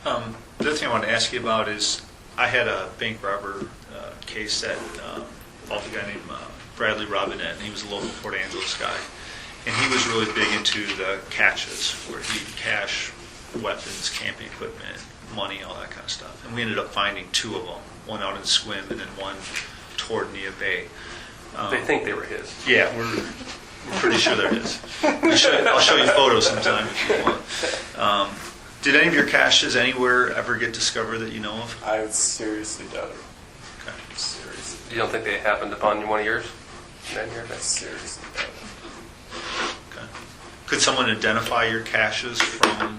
The other thing I wanted to ask you about is I had a bank robber case that involved a guy named Bradley Robinette, and he was a local Port Angeles guy. And he was really big into the caches, where he'd cache weapons, camping equipment, money, all that kind of stuff. And we ended up finding two of them, one out in Swim and then one toward Nia Bay. They think they were his. Yeah, we're pretty sure they're his. I'll show you photos sometime if you want. Did any of your caches anywhere ever get discovered that you know of? I would seriously doubt it. Okay. Seriously. You don't think they happened upon one of yours? Down here? Seriously doubt it. Okay. Could someone identify your caches from? I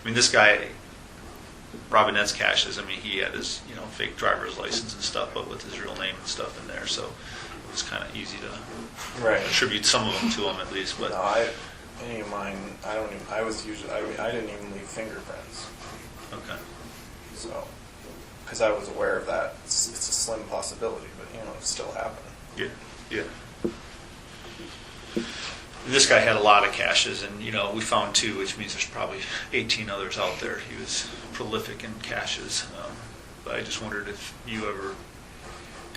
mean, this guy, Robinette's caches. I mean, he had his fake driver's license and stuff, but with his real name and stuff in there, so it was kind of easy to attribute some of them to him at least. But no, any of mine, I don't even. I was usually. I didn't even leave fingerprints. Okay. So, because I was aware of that, it's a slim possibility, but it's still happening. Yeah. And this guy had a lot of caches, and we found two, which means there's probably 18 others out there. He was prolific in caches, but I just wondered if you ever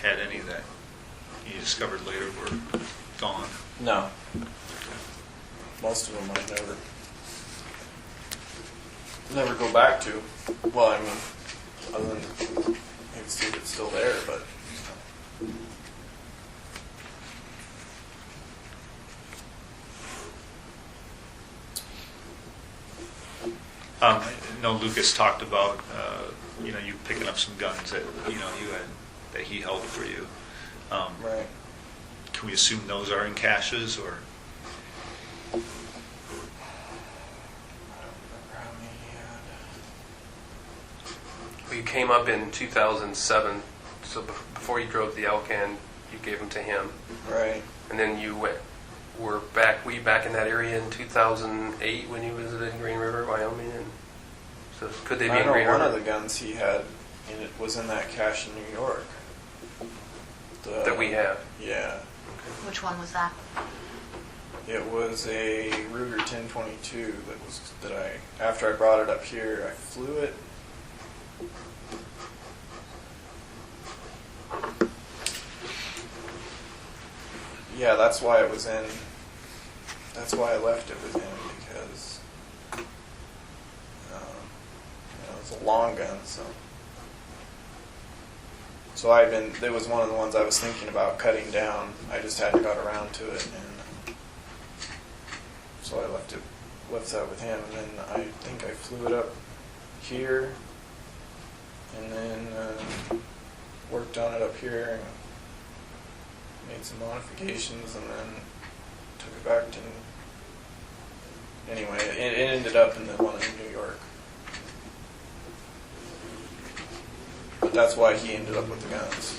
had any that you discovered later were gone. No. Most of them I never go back to. Well, I mean, other than maybe see if it's still there, but. I know Lucas talked about you picking up some guns that you had that he held for you. Right. Can we assume those are in caches or? I don't remember how many he had. Well, you came up in 2007, so before you drove the Alcan, you gave them to him. Right. And then were you back in that area in 2008 when you visited Green River, Wyoming? And so could they be in Green River? One of the guns he had was in that cache in New York. That we have? Yeah. Okay. Which one was that? It was a Ruger 1022 after I brought it up here, I flew it. Yeah, that's why it was in. That's why I left it with him, because it was a long gun. So it was one of the ones I was thinking about cutting down. I just hadn't got around to it, and so I left that with him. And then I think I flew it up here, and then worked on it up here, and made some modifications, and then took it back to. Anyway, it ended up in the one in New York. But that's why he ended up with the guns.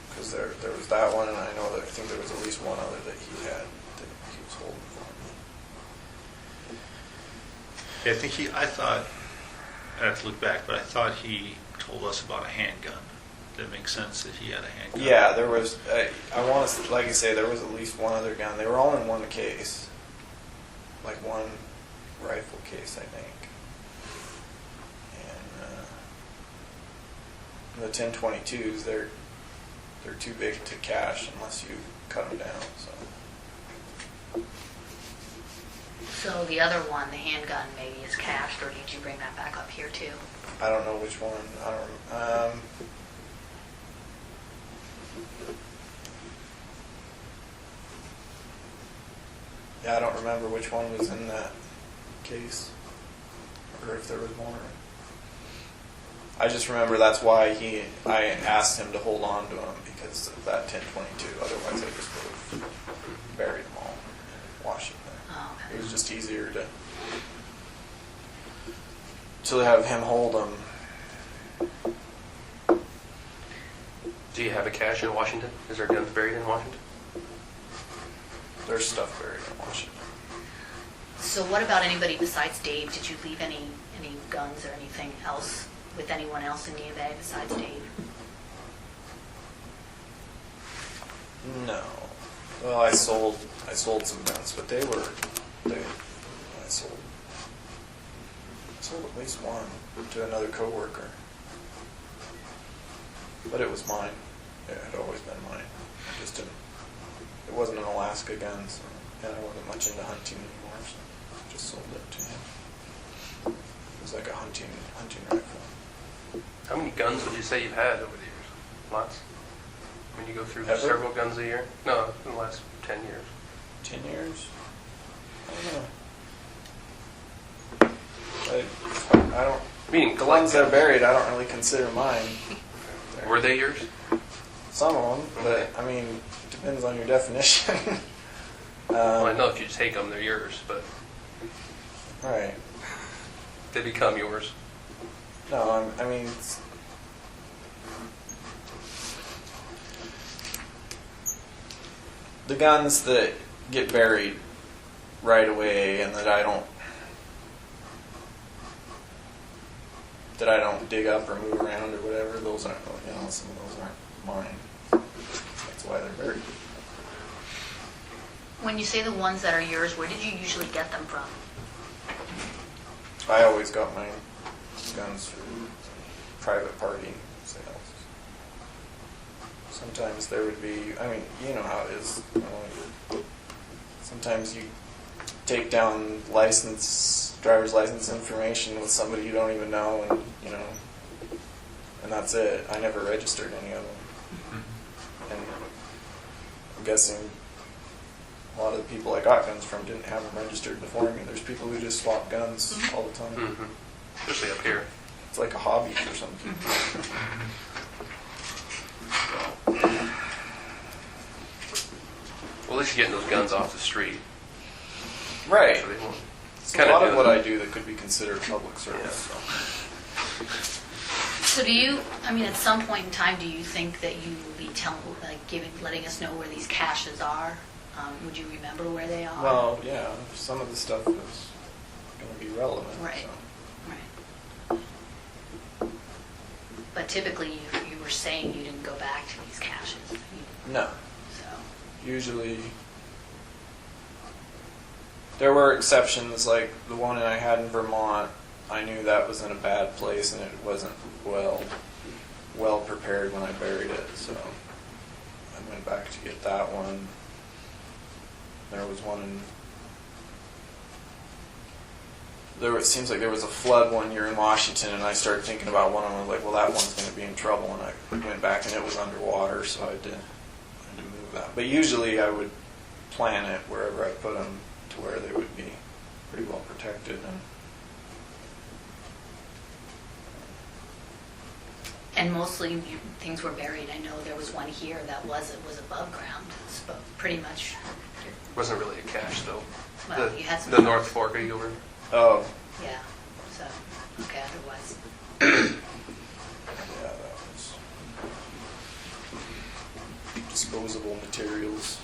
Because there was that one, and I think there was at least one other that he had that he was holding for me. Yeah, I thought, I have to look back, but I thought he told us about a handgun. That makes sense that he had a handgun. Yeah, there was. I want to, like I say, there was at least one other gun. They were all in one case, like one rifle case, I think. And the 1022s, they're too big to cache unless you cut them down. So the other one, the handgun, maybe is cached, or did you bring that back up here too? I don't know which one. I don't. Yeah, I don't remember which one was in that case, or if there was more. I just remember that's why I asked him to hold on to them, because of that 1022. Otherwise, I just would have buried them all and washed them there. Oh, okay. It was just easier to have him hold them. Do you have a cache in Washington? Is there guns buried in Washington? There's stuff buried in Washington. So what about anybody besides Dave? Did you leave any guns or anything else with anyone else in Nia Bay besides Dave? No. Well, I sold some guns, but I sold sold at least one to another coworker. But it was mine. It had always been mine. I just didn't. It wasn't an Alaska gun, so, and I wasn't much into hunting anymore, so I just sold it to him. It was like a hunting rifle. How many guns would you say you've had over the years? Lots? When you go through Ever? several guns a year? No, in the last 10 years. 10 years? I don't know. I don't. Meaning The ones that are guns. buried, I don't really consider mine. Were they yours? Some of them, Okay. but I mean, it depends on your definition. Well, I know if you take them, they're yours, but Right. they become yours. No, I mean, the guns that get buried right away and that I don't dig up or move around or whatever, those aren't, some of those aren't mine. That's why they're buried. When you say the ones that are yours, where did you usually get them from? I always got my guns through private party sales. Sometimes there would be, I mean, you know how it is. Sometimes you take down driver's license information with somebody you don't even know, and that's it. I never registered any of them. And I'm guessing a lot of the people I got guns from didn't have them registered before me. There's people who just swap guns all the time. Mm-hmm. Especially up here. It's like a hobby for some people. Well, at least you're getting those guns off the street. Right. So they won't. It's Kinda a lot of do what it. I do that could be considered public service. Yeah. So. So do you, I mean, at some point in time, do you think that you will be letting us know where these caches are? Would you remember where they are? Well, yeah, some of the stuff is going to be relevant. Right. So. Right. But typically, you were saying you didn't go back to these caches. No. So, Usually, there were exceptions, like the one I had in Vermont. I knew that was in a bad place and it wasn't well prepared when I buried it, so I went back to get that one. There was one it seems like there was a flood one year in Washington, and I started thinking about one, and I was like, well, that one's going to be in trouble, and I went back and it was underwater, so I had to move that. But usually I would plan it wherever I put them to where they would be pretty well protected. and mostly things were buried. I know there was one here that was above ground. It's pretty much. Wasn't really a cache though. Well, you had some. The North Fork of Eagle. Oh, Yeah. So okay, otherwise. yeah, that was disposable materials.